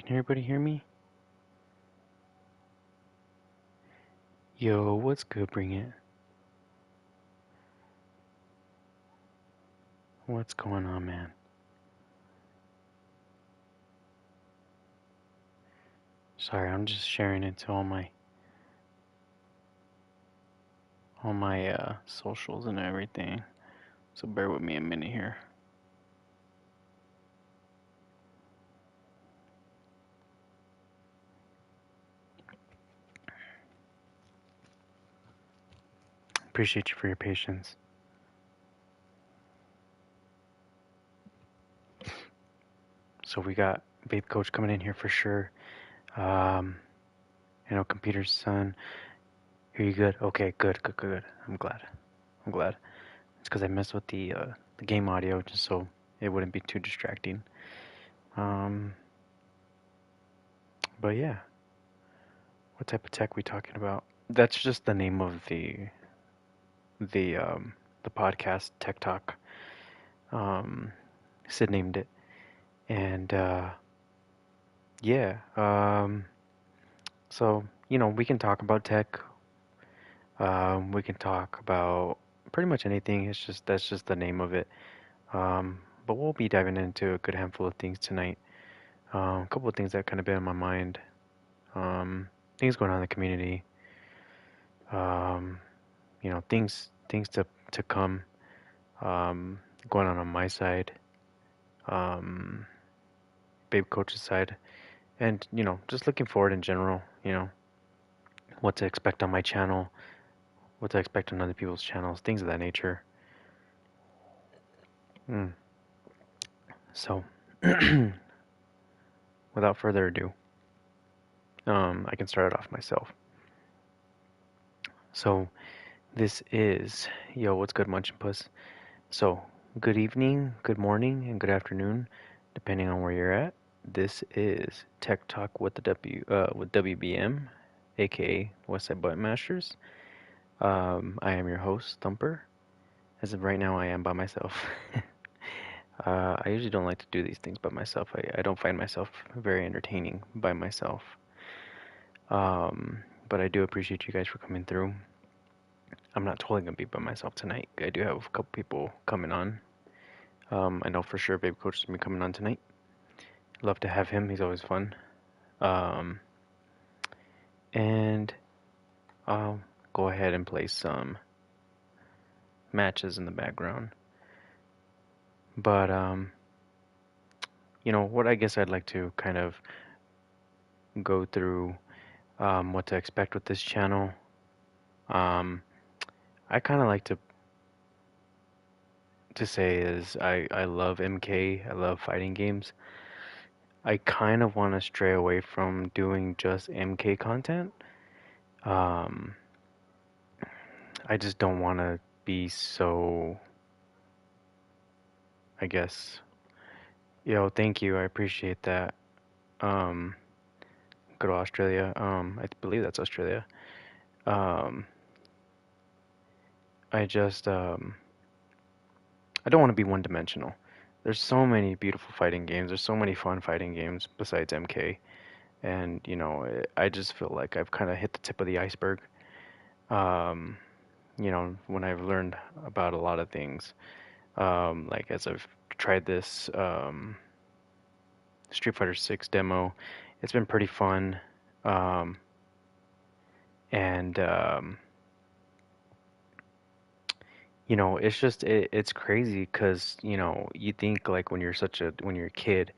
Can everybody hear me? Yo, what's good, bring it? What's going on, man? Sorry, I'm just sharing it to all my socials and everything. So bear with me a minute here. Appreciate you for your patience. So we got Vape Coach coming in here for sure. Computer's son. Hear you good? Okay, good. I'm glad. It's because I messed with the game audio just so it wouldn't be too distracting. Um, but yeah, what type of tech we talking about? That's just the name of the podcast Tech Talk. Um, Sid named it, and yeah. So we can talk about tech. We can talk about pretty much anything. It's just that's just the name of it. But we'll be diving into a good handful of things tonight. A couple of things that kind of been on my mind. Things going on in the community. Um, things to come. Um, Going on my side. Um, Babe Coach's side, and just looking forward in general. What to expect on my channel, what to expect on other people's channels, things of that nature. Mm. So, without further ado, I can start it off myself. So, this is what's good, Munchin Puss? So, good evening, good morning, and good afternoon, depending on where you're at. This is Tech Talk with with WBM, aka Westside Button Masters. I am your host, Thumper. As of right now, I am by myself. I usually don't like to do these things by myself. I don't find myself very entertaining by myself. But I do appreciate you guys for coming through. I'm not totally going to be by myself tonight. I do have a couple people coming on. I know for sure Babe Coach is going to be coming on tonight. Love to have him. He's always fun. Um, and I'll go ahead and play some matches in the background. But, what I guess I'd like to kind of go through what to expect with this channel. I kind of like to say is I love MK. I love fighting games. I kind of want to stray away from doing just MK content. Um, I just don't want to be so, I guess. Thank you. I appreciate that. Um, Go to Australia. I believe that's Australia. Um, I just I don't want to be one-dimensional. There's so many beautiful fighting games. There's so many fun fighting games besides MK, and I just feel like I've kind of hit the tip of the iceberg. Um, when I've learned about a lot of things, like as I've tried this Street Fighter 6 demo, it's been pretty fun. Um, and it's crazy because you think like when you're a kid,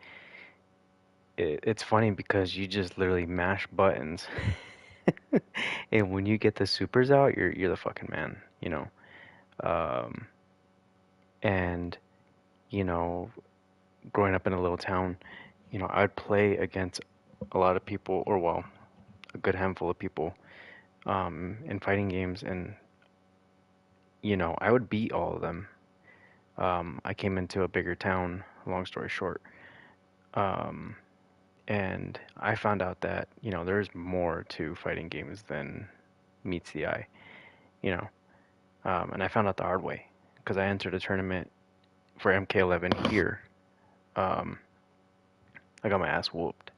it's funny because you just literally mash buttons, and when you get the supers out, you're the fucking man. Um, and you know, growing up in a little town, I'd play against a lot of people, or well, a good handful of people, in fighting games, and I would beat all of them. I came into a bigger town, long story short, um, and I found out that there's more to fighting games than meets the eye. You know, and I found out the hard way because I entered a tournament for MK11 here. Um, I got my ass whooped,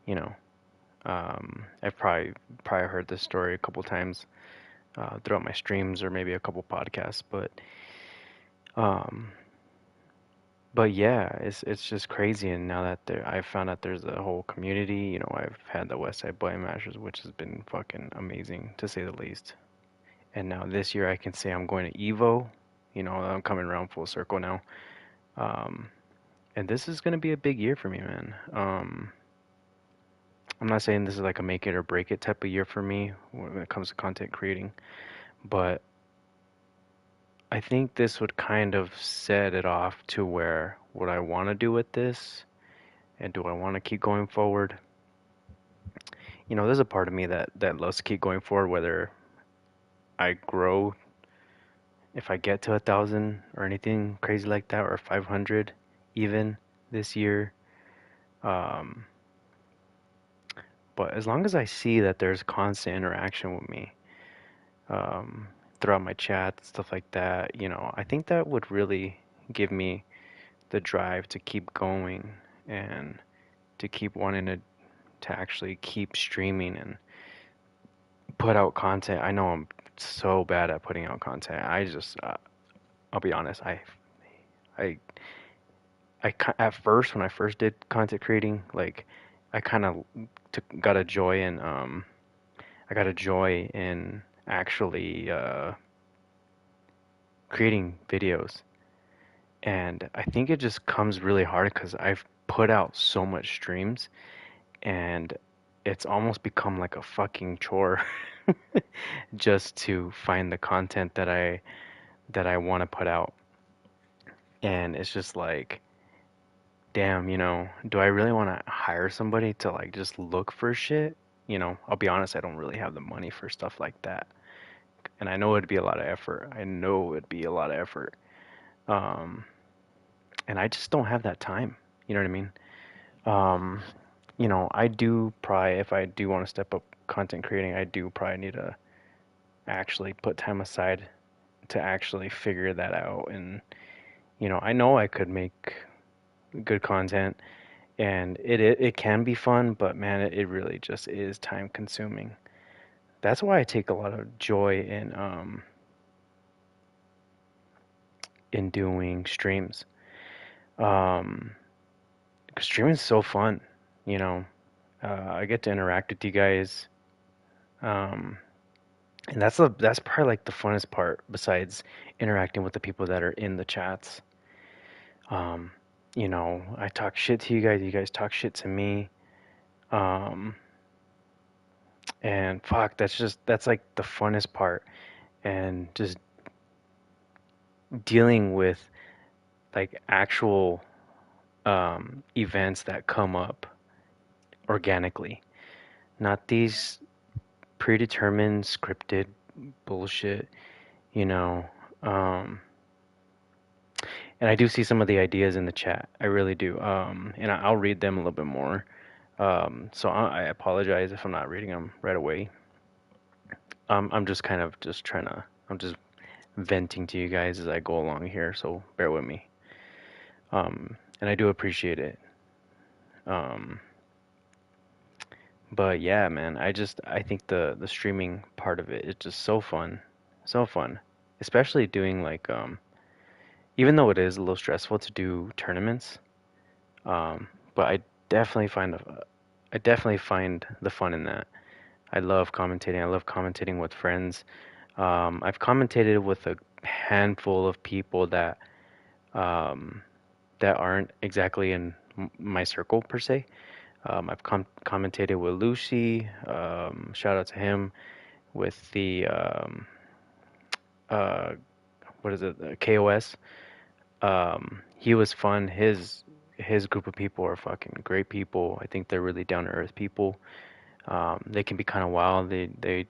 You know, I've probably heard this story a couple times throughout my streams or maybe a couple podcasts, um, but yeah, it's just crazy. And now that I found out there's a whole community. I've had the West Side Button Mashers, which has been fucking amazing to say the least. And now this year I can say I'm going to Evo. I'm coming around full circle now. Um, and this is gonna be a big year for me, man. I'm not saying this is like a make it or break it type of year for me when it comes to content creating, but I think this would kind of set it off to where what I want to do with this and do I want to keep going forward. There's a part of me that loves to keep going forward, whether I grow, if I get to 1,000 or anything crazy like that, or 500 even this year. Um, but as long as I see that there's constant interaction with me, um, throughout my chat, stuff like that, I think that would really give me the drive to keep going and to keep wanting to actually keep streaming and put out content. I know I'm so bad at putting out content. I'll be honest, I, at first when I first did content creating, like I kind of got a joy in I got a joy in actually creating videos. And I think it just comes really hard because I've put out so much streams and it's almost become like a fucking chore just to find the content that I want to put out. And it's just like, damn, do I really want to hire somebody to like just look for shit? I'll be honest, I don't really have the money for stuff like that. And I know it'd be a lot of effort. I know it'd be a lot of effort. Um, and I just don't have that time. You know what I mean? Um, I do probably, if I do want to step up content creating, I do probably need to actually put time aside to actually figure that out. And, I know I could make good content and it can be fun, but man, it really just is time consuming. That's why I take a lot of joy in doing streams. Um, 'Cause streaming is so fun, you know. I get to interact with you guys. Um, and that's probably like the funnest part besides interacting with the people that are in the chats. Um, I talk shit to you guys talk shit to me. Um, and fuck, that's like the funnest part. And just dealing with like actual events that come up organically, not these predetermined, scripted bullshit, you know. Um, and I do see some of the ideas in the chat. I really do. And I'll read them a little bit more. So I apologize if I'm not reading them right away. I'm just kind of just trying to, I'm just venting to you guys as I go along here, so bear with me. And I do appreciate it. Um, but yeah, man, I think the streaming part of it is just so fun, especially doing like even though it is a little stressful to do tournaments, but I definitely find the fun in that. I love commentating. I love commentating with friends. I've commentated with a handful of people um, that aren't exactly in my circle per se. I've commentated with Lucy. Shout out to him with the uh, what is it? KOS. He was fun. His group of people are fucking great people. I think they're really down to earth people. They can be kind of wild. They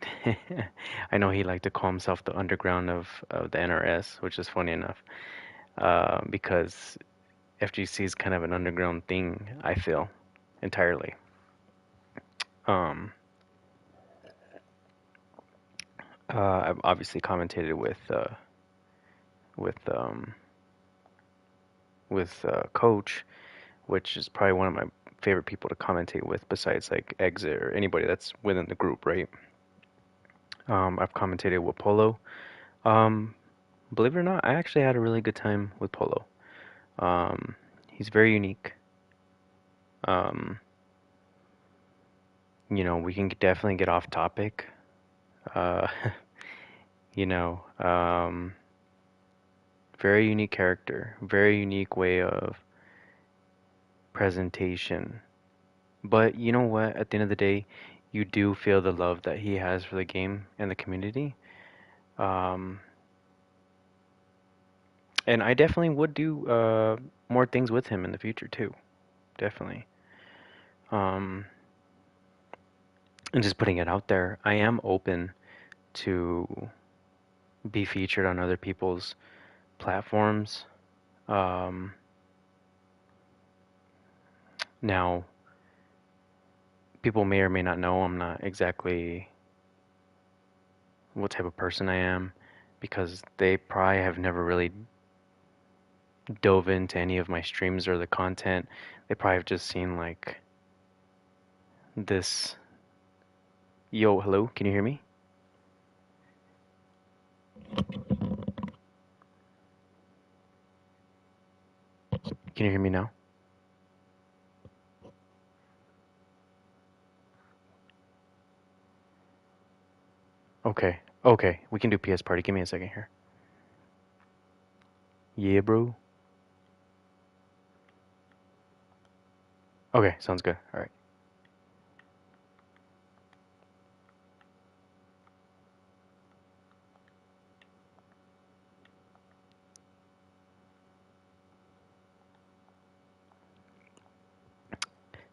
I know he liked to call himself the underground of the NRS, which is funny enough. Because FGC is kind of an underground thing, I feel, entirely. Um, I've obviously commentated with um, with Coach, which is probably one of my favorite people to commentate with besides like Exit or anybody that's within the group, right? I've commentated with Polo. Um, Believe it or not, I actually had a really good time with Polo. Um, he's very unique. Um, we can definitely get off topic. Uh, you know, um, very unique character, very unique way of presentation. But you know what? At the end of the day, you do feel the love that he has for the game and the community. Um, and I definitely would do more things with him in the future too. Definitely. Um, and just putting it out there, I am open to be featured on other people's platforms. Um, Now, people may or may not know I'm not exactly what type of person I am because they probably have never really dove into any of my streams or the content. They probably have just seen like this. Yo, hello, can you hear me? Can you hear me now? Okay, okay, we can do PS Party. Give me a second here. Yeah, bro. Okay, sounds good. All right.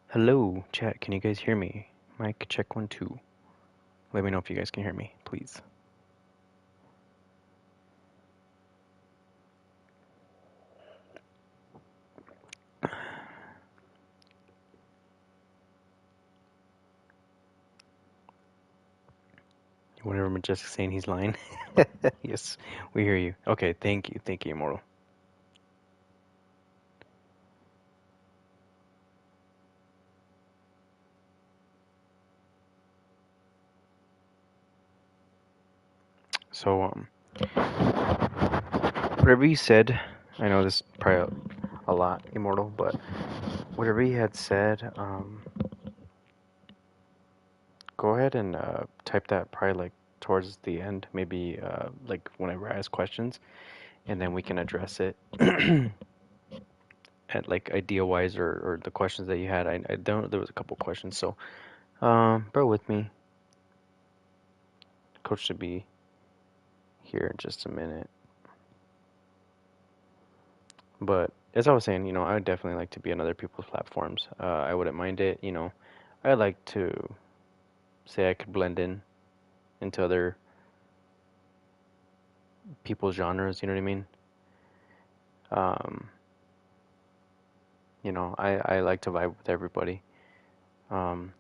Hello, chat. Can you guys hear me? Mic check 1 2. Let me know if you guys can hear me, please. Whenever Majestic's saying he's lying. Yes, we hear you. Okay, thank you, Immortal. So, whatever you said, I know this is probably a lot, Immortal, but whatever you had said, go ahead and type that probably like towards the end, maybe like whenever I ask questions, and then we can address it at like idea wise or the questions that you had. I don't. There was a couple questions, so bear with me. Coach should be here in just a minute. But as I was saying, I would definitely like to be on other people's platforms. I wouldn't mind it. I'd like to say I could blend in into other people's genres. You know what I mean? Um, I like to vibe with everybody. Um,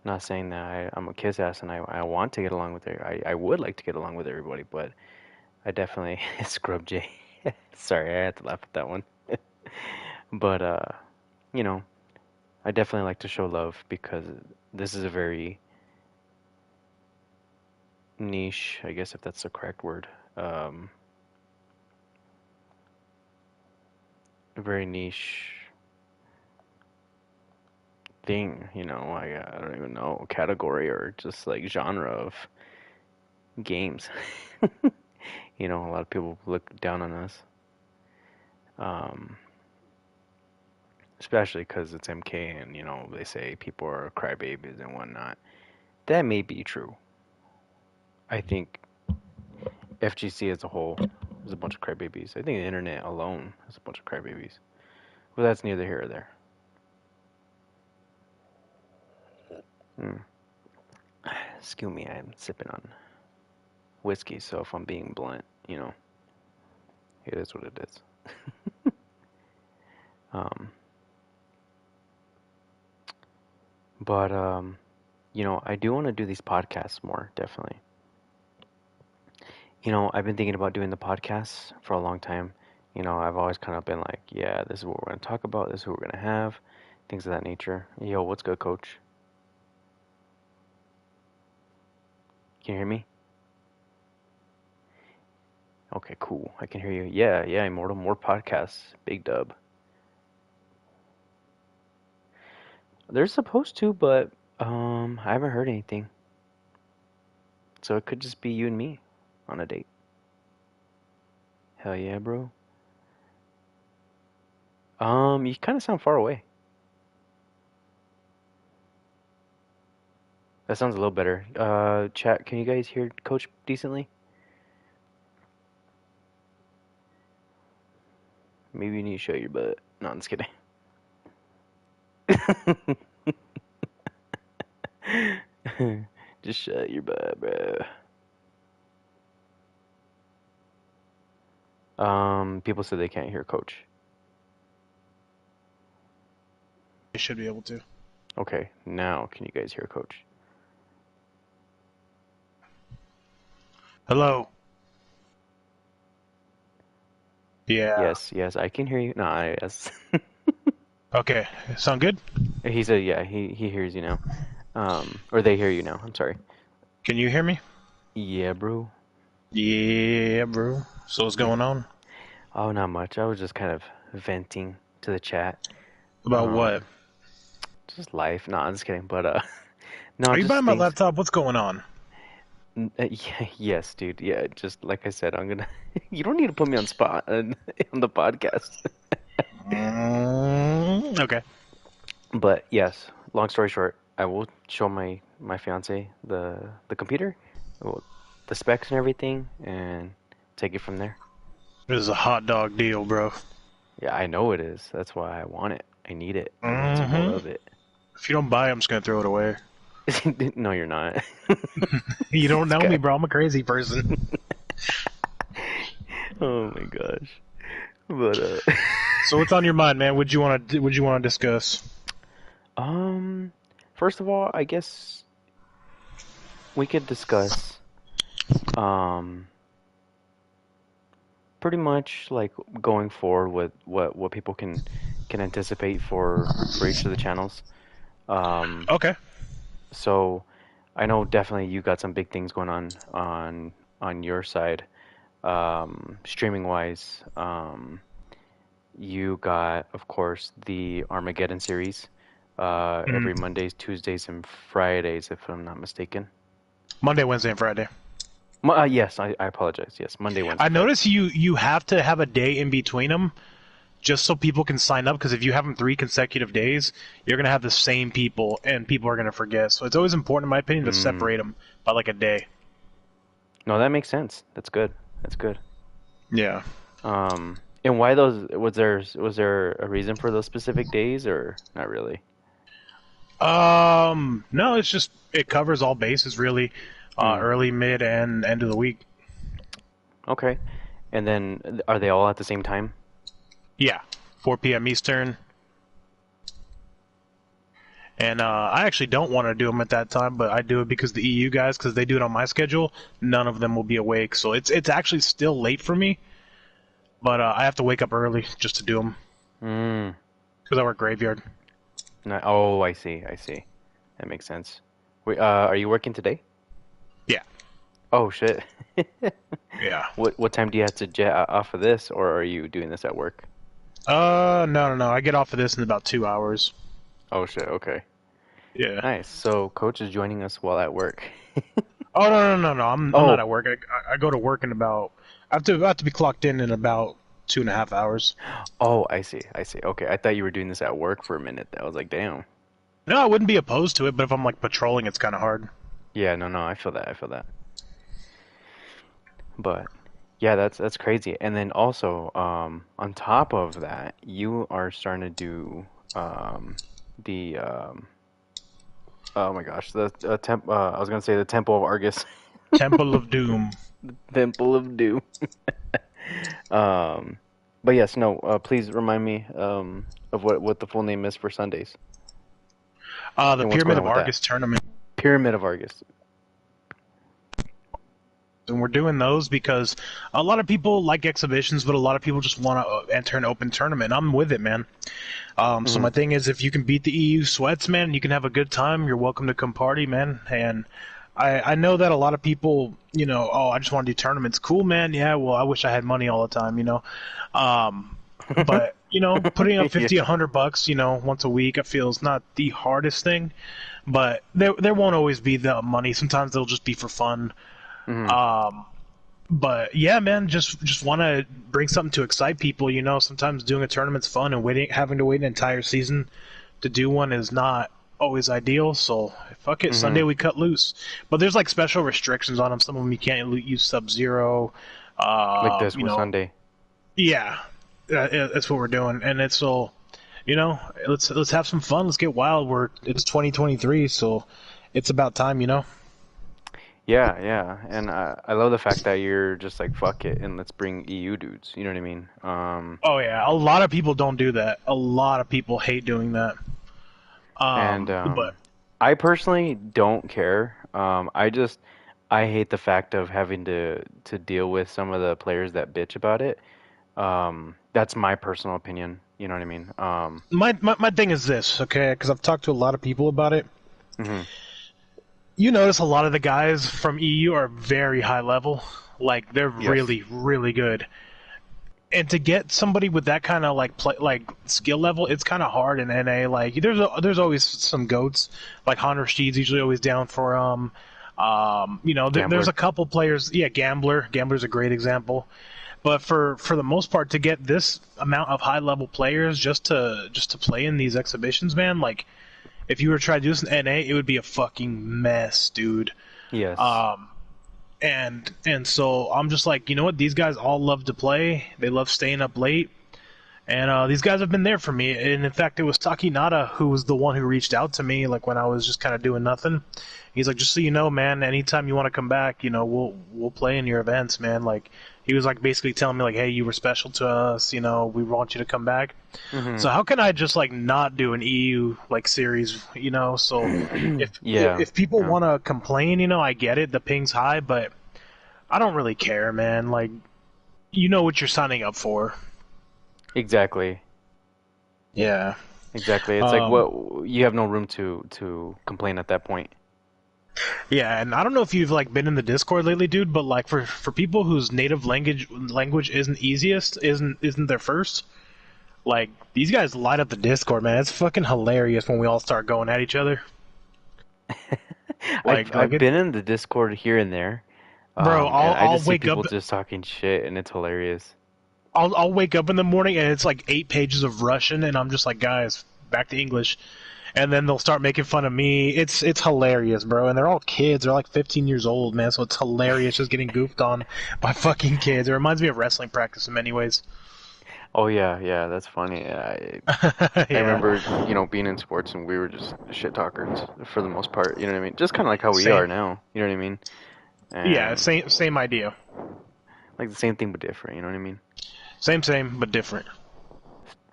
Not saying that I'm a kiss ass and I want to get along with it. I would like to get along with everybody, but I definitely Scrub J. Sorry, I had to laugh at that one. But you know, I definitely like to show love because this is a very niche, I guess if that's the correct word. Um, a very niche thing, I don't even know, category or just like genre of games. A lot of people look down on us. Um, Especially because it's MK and, they say people are crybabies and whatnot. That may be true. I think FGC as a whole is a bunch of crybabies. I think the internet alone is a bunch of crybabies. Well, that's neither here or there. Mm. Excuse me, I'm sipping on whiskey, so if I'm being blunt, it is what it is. Um, but I do want to do these podcasts more, definitely. I've been thinking about doing the podcasts for a long time. I've always kind of been like, yeah, this is what we're going to talk about, this is what we're going to have. things of that nature. Yo, what's good, coach? Can you hear me? Okay, cool. I can hear you. Yeah, yeah, Immortal. More podcasts. Big dub. They're supposed to, but I haven't heard anything. So it could just be you and me on a date. Hell yeah, bro. You kind of sound far away. That sounds a little better. Chat, can you guys hear Coach decently? Maybe you need to show your butt. No, I'm just kidding. Just shut your butt, bro. People said they can't hear Coach. They should be able to. Okay, now can you guys hear Coach? Hello. Yeah. Yes, yes, I can hear you. No, yes. Okay. Sound good? He said, yeah, he hears you now. Or they hear you now. I'm sorry. Can you hear me? Yeah, bro. Yeah, bro. So what's going on? Oh, not much. I was just kind of venting to the chat. About what? Um, just life. No, I'm just kidding. But no, Are you buying just my things. laptop? What's going on? Yeah, yes, dude. Yeah, just like I said, I'm gonna. You don't need to put me on spot on the podcast. Okay. But yes, long story short, I will show my fiance the computer, well, the specs and everything, and take it from there. This is a hot dog deal, bro. Yeah, I know it is. That's why I want it. I need it. I need some more Mm-hmm. of it. If you don't buy it, I'm just gonna throw it away. No, you're not. You don't This know me, guy. bro. I'm a crazy person. Oh my gosh. But So what's on your mind, man? Would you want to discuss? um, first of all, I guess we could discuss um pretty much like going forward with what people can anticipate for each of the channels. Um, Okay. so I know definitely you got some big things going on your side, streaming wise. You got, of course, the Armageddon series, every Mm. Mondays, Tuesdays, and Fridays, if I'm not mistaken. Monday, Wednesday, and Friday. Yes, I apologize. Yes, Monday, I Wednesday, Friday. notice you have to have a day in between them just so people can sign up, because if you have them 3 consecutive days, you're going to have the same people and people are going to forget. So it's always important, in my opinion, to Mm, separate them by like a day. no, that makes sense. That's good. That's good. Yeah. And why those? Was there a reason for those specific days, or not really? No, it's just it covers all bases really, Mm, early, mid, and end of the week. okay. And then are they all at the same time? Yeah, 4 p.m. Eastern. And I actually don't want to do them at that time, but I do it because the EU guys, because they do it on my schedule, none of them will be awake. So it's actually still late for me, but I have to wake up early just to do them Mm, because I work graveyard. no, oh, I see. I see. That makes sense. Wait, are you working today? Yeah, Oh shit. yeah. What time do you have to jet off of this, or are you doing this at work? No. I get off of this in about 2 hours. Oh shit. Okay. Yeah. Nice. So coach is joining us while at work. Oh no. I'm not Oh. at work. I go to work in about. I have to be clocked in about 2.5 hours. Oh, I see. I see. Okay. I thought you were doing this at work for a minute. I was like, damn. No, I wouldn't be opposed to it, but if I'm like patrolling, it's kind of hard. Yeah, no, no, I feel that. I feel that. But yeah, that's crazy. And then also, on top of that, you are starting to do the oh my gosh, the I was gonna say the Temple of Argus, Temple of Doom. Temple of Doom. Um, but yes, no. Please remind me of what the full name is for Sundays The and what's Pyramid going on of with that. Argus tournament. Pyramid of Argus. and we're doing those because a lot of people like exhibitions, but a lot of people just want to enter an open tournament. I'm with it, man. So Hmm. my thing is, if you can beat the EU sweats, man, you can have a good time. You're welcome to come party, man. And I know that a lot of people, oh, I just want to do tournaments. Cool, man. Yeah, well, I wish I had money all the time. Um, but putting up Yeah. 50, $100, once a week, I feel is not the hardest thing. But there won't always be the money. Sometimes they'll just be for fun. Hmm. Um, but yeah, man, just want to bring something to excite people. Sometimes doing a tournament's fun, and having to wait an entire season to do one is not always ideal. So fuck it, Hmm. Sunday we cut loose. But there's like special restrictions on them. Some of them you can't use Sub Zero. Like this with Sunday. Yeah, that's what we're doing, and it's so. Let's have some fun. Let's get wild. It's 2023, so it's about time. Yeah, yeah, and I love the fact that you're just like fuck it and let's bring EU dudes. You know what I mean? Oh yeah, a lot of people don't do that. A lot of people hate doing that. And But I personally don't care. I hate the fact of having to deal with some of the players that bitch about it. That's my personal opinion. You know what I mean? my thing is this, okay? Because I've talked to a lot of people about it. Hmm. You notice a lot of the guys from EU are very high level. Like they're Yes. really, really good. And to get somebody with that kind of like skill level, it's kind of hard in NA. Like there's always some goats. Like Hunter Steed's usually always down for there's Gambler. a couple players. Yeah, Gambler's a great example. But for the most part, to get this amount of high level players just to play in these exhibitions, man, like if you were to try to do this in NA, it would be a fucking mess, dude. Yes. Um, and so I'm just like, you know what? These guys all love to play. They love staying up late, and these guys have been there for me. And in fact, it was Taki Nada who was the one who reached out to me, like when I was just kind of doing nothing. He's like, just so you know, man, anytime you want to come back, we'll play in your events, man. Like he was like basically telling me like, hey, you were special to us, we want you to come back. So Hmm. how can I just like not do an EU like series, So if Yeah. if people Yeah. want to complain, I get it. The ping's high, but I don't really care, man. Like you know what you're signing up for. Exactly. Yeah. Exactly. It's like Um, what you have no room to complain at that point. yeah, and I don't know if you've like been in the Discord lately, dude, but like for people whose native language isn't their first, like these guys light up the Discord, man. It's fucking hilarious when we all start going at each other. I've Like I've it, been in the Discord here and there, bro. and I'll I I'll just see wake up. people just talking shit, and it's hilarious. I'll wake up in the morning and it's like 8 pages of Russian, and I'm just like, guys, back to English. And then they'll start making fun of me. It's hilarious, bro. And they're all kids. They're like 15 years old, man. So it's hilarious just getting goofed on by fucking kids. It reminds me of wrestling practice in many ways. Oh yeah, yeah, that's funny. I Yeah. remember, being in sports and we were just shit talkers for the most part. You know what I mean? Just kind of like how we Same. are now. You know what I mean? Yeah. And Same idea. like the same thing but different. You know what I mean? Same, but different.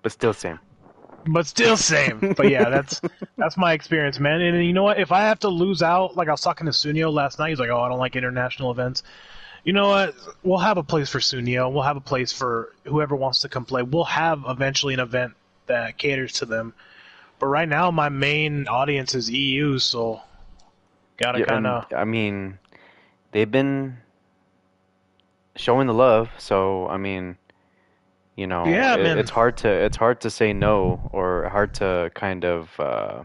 But still same. But still same. But yeah, that's my experience, man. And you know what? If I have to lose out, like I was talking to Sunio last night, he's like, "Oh, I don't like international events." You know what? We'll have a place for Sunio. We'll have a place for whoever wants to come play. We'll have eventually an event that caters to them. But right now, my main audience is EU, so gotta Yeah, kind and of. I mean, they've been showing the love, so I mean, Yeah, man. it's hard to say no or hard to kind of I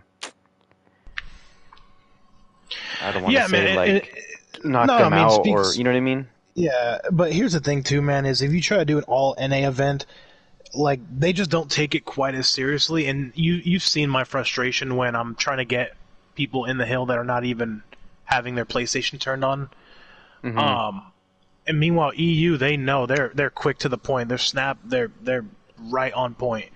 don't want to Yeah, say man. like knock No, I them mean, out or speaks. you know what I mean? Yeah, but here's the thing, too, man. Is if you try to do an all NA event, like they just don't take it quite as seriously. And you've seen my frustration when I'm trying to get people in the hill that are not even having their PlayStation turned on. Hmm. Um, and meanwhile, EU, they know they're quick to the point. They're right on point.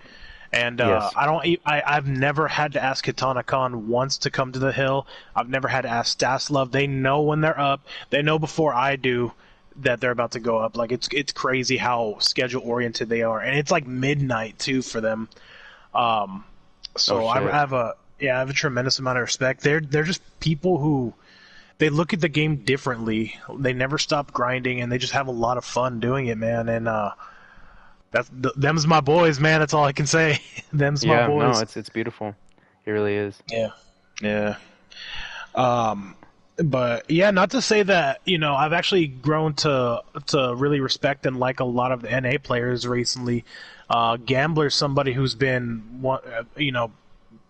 And Yes. I've never had to ask Kitana Khan once to come to the hill. I've never had to ask Staslov. They know when they're up. They know before I do that they're about to go up. Like it's crazy how schedule oriented they are, and it's like midnight too for them. Um, Oh so I shit. have a yeah, I have a tremendous amount of respect. They're just people who they look at the game differently. They never stop grinding, and they just have a lot of fun doing it, man. And them's my boys, man. That's all I can say. Them's my Yeah, no, boys. it's beautiful. It really is. Yeah, yeah. Um, but yeah, not to say that I've actually grown to really respect and like a lot of the NA players recently. Gambler's somebody who's been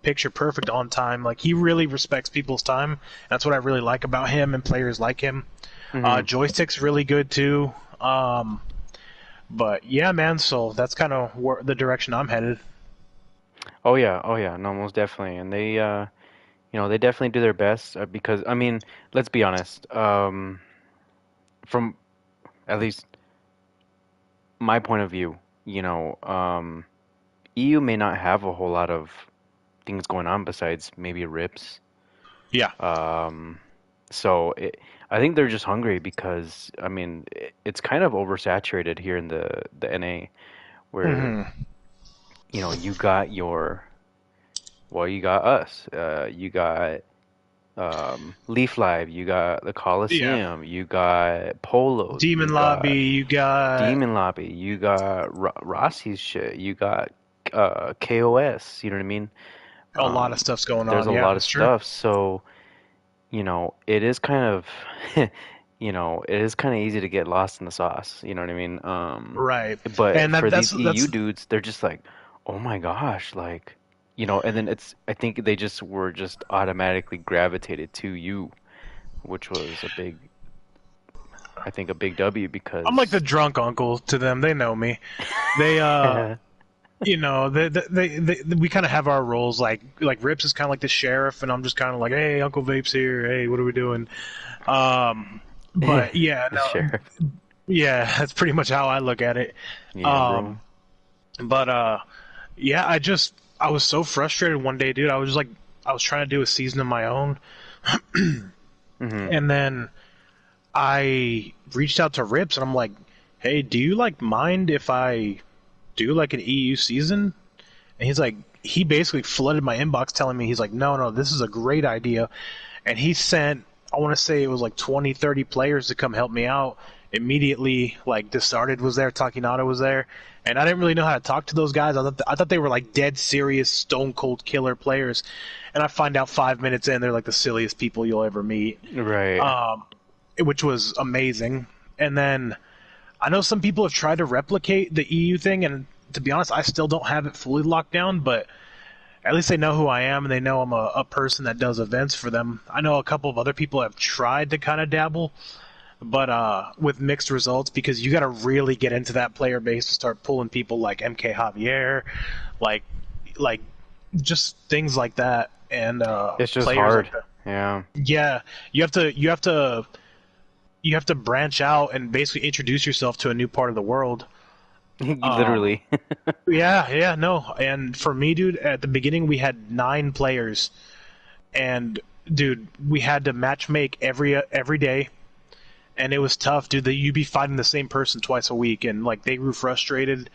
picture perfect on time. Like he really respects people's time. That's what I really like about him and players like him. Hmm. Joystick's really good too. But yeah, man. So that's kind of the direction I'm headed. Oh yeah, no, most definitely. And they, they definitely do their best because, I mean, let's be honest. From at least my point of view, EU may not have a whole lot of things going on besides maybe rips. Yeah. Um, so I think they're just hungry because, I mean, it's kind of oversaturated here in the NA where, Hmm. you got you got us. You got Leaf Live, you got the Yeah. Coliseum, you got Polos, Demon you Lobby. got You got Demon Lobby, you got Rossi's shit, you got KOS, you know what I mean? a lot of Um, stuff's going there's on. a Yeah, lot of that's true. stuff, so it is kind of it is kind of easy to get lost in the sauce, you know what I mean? Right. But And for that's these EU that's dudes, they're just like, oh my gosh, like, and then I think they just were just automatically gravitated to you, which was I think a big W I'm like the because drunk uncle to them. They know me. They we kind of have our roles. Like Rips is kind of like the sheriff, and I'm just kind of like, hey, Uncle Vape's here. Hey, what are we doing? But yeah, the no, sheriff. yeah, that's pretty much how I look at it. Yeah, bro. Um, but yeah, I was so frustrated one day, dude. I was trying to do a season of my own, Hmm. and then I reached out to Rips, and I'm like, hey, do you like mind if I do like an EU season? And he's like, he basically flooded my inbox telling me, he's like, no, no, this is a great idea. And he sent, I want to say it was like 20, 30 players to come help me out. Immediately, like, Discarded was there, Takinado was there. And I didn't really know how to talk to those guys. I thought they were like dead serious, stone cold killer players. And I find out 5 minutes in, they're like the silliest people you'll ever meet, Right. um, which was amazing. And then I know some people have tried to replicate the EU thing, and to be honest, I still don't have it fully locked down, but at least they know who I am and they know I'm a person that does events for them. I know a couple of other people have tried to kind of dabble, but with mixed results because you got to really get into that player base to start pulling people like MK Javier, like like just things like that, and It's just players hard. like that. Yeah. Yeah, you have to branch out and basically introduce yourself to a new part of the world. Um, Literally. yeah, yeah, no. And for me, dude, at the beginning we had 9 players, and dude, we had to match make every day, and it was tough, dude. That you'd be fighting the same person twice a week, and like they grew frustrated.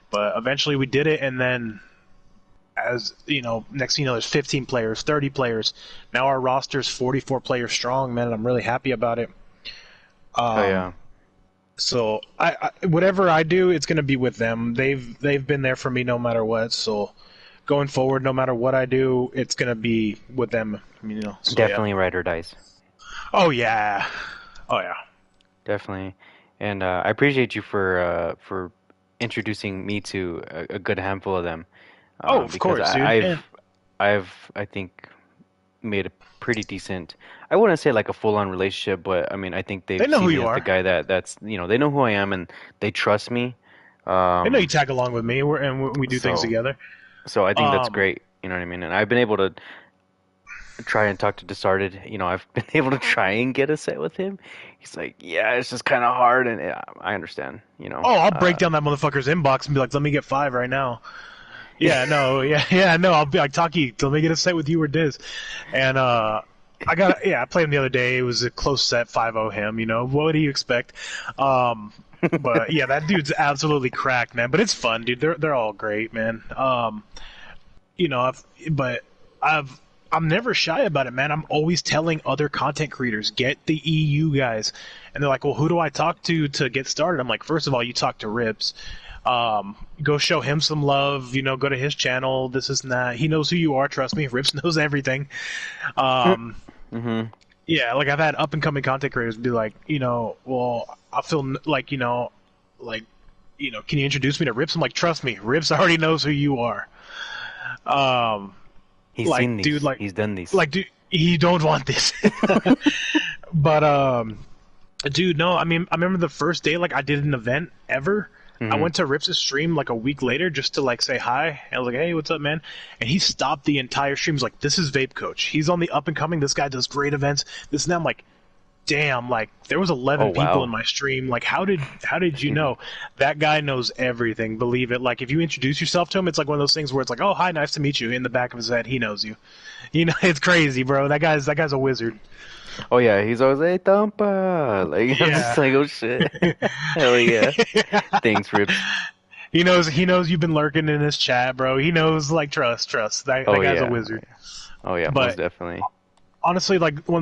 But eventually we did it, and then as next thing you know, there's 15 players, 30 players. Now our roster's 44 players strong, man. And I'm really happy about it. Oh Um, yeah. So whatever I do, it's gonna be with them. They've been there for me no matter what. So going forward, no matter what I do, it's gonna be with them. So yeah. Definitely ride or dice. Oh yeah. Oh yeah. Definitely. And I appreciate you for introducing me to a good handful of them. Oh, of Because course, dude. And I think made a pretty decent, I wouldn't say like a full-on relationship, but I mean I think they they've know who seen me you as the are. guy that's they know who I am and they trust me. They know you Um, tag along with me, and we do things so together. so I think that's Um, great. You know what I mean? And I've been able to try and talk to Disarded. I've been able to try and get a set with him. He's like, yeah, it's just kind of hard, and yeah, I understand. oh, I'll break down that motherfucker's inbox and be like, "Let me get 5 right now." Yeah, no, yeah, yeah, no. I'll be like, "Taki, let me get a set with you or Diz," and I played him the other day. It was a close set, 5-0 him. What do you expect? But yeah, that dude's absolutely cracked, man. But it's fun, dude. They're all great, man. You know, I've but I've I'm never shy about it, man. I'm always telling other content creators, get the EU guys. And they're like, well, who do I talk to get started? I'm like, first of all, you talk to Ribs. Go show him some love, go to his channel, this is and that. He knows who you are, trust me. Ribs knows everything. Um, Mm-hmm. yeah, like I've had up and coming content creators be like, well, I feel like, like, can you introduce me to Ribs? I'm like, trust me, Ribs already knows who you are. Um, He's like, seen dude, these. He's done these. dude, you don't want this. But dude, no, I mean, I remember the first day, like, I did an event ever. I Mm-hmm. went to Rips' stream like a week later just to like say hi. And I was like, "Hey, what's up, man?" And he stopped the entire stream. He's like, "This is Vape Coach. He's on the up and coming. This guy does great events. This and that." I'm like, "Damn!" Like, there was Oh 11 people in wow. my stream. Like, how did you know? That guy knows everything. Believe it. Like, if you introduce yourself to him, it's like one of those things where it's like, "Oh, hi, nice to meet you." In the back of his head, he knows you. It's crazy, bro. That guy's a wizard. Oh yeah, he's always hey Thumpa. Like I'm just Yeah. like, oh shit. Hell yeah. Thanks, Rips. He knows you've been lurking in his chat, bro. He knows, like, trust. That Oh guy's a yeah. wizard. Oh yeah, most But definitely. honestly, like, when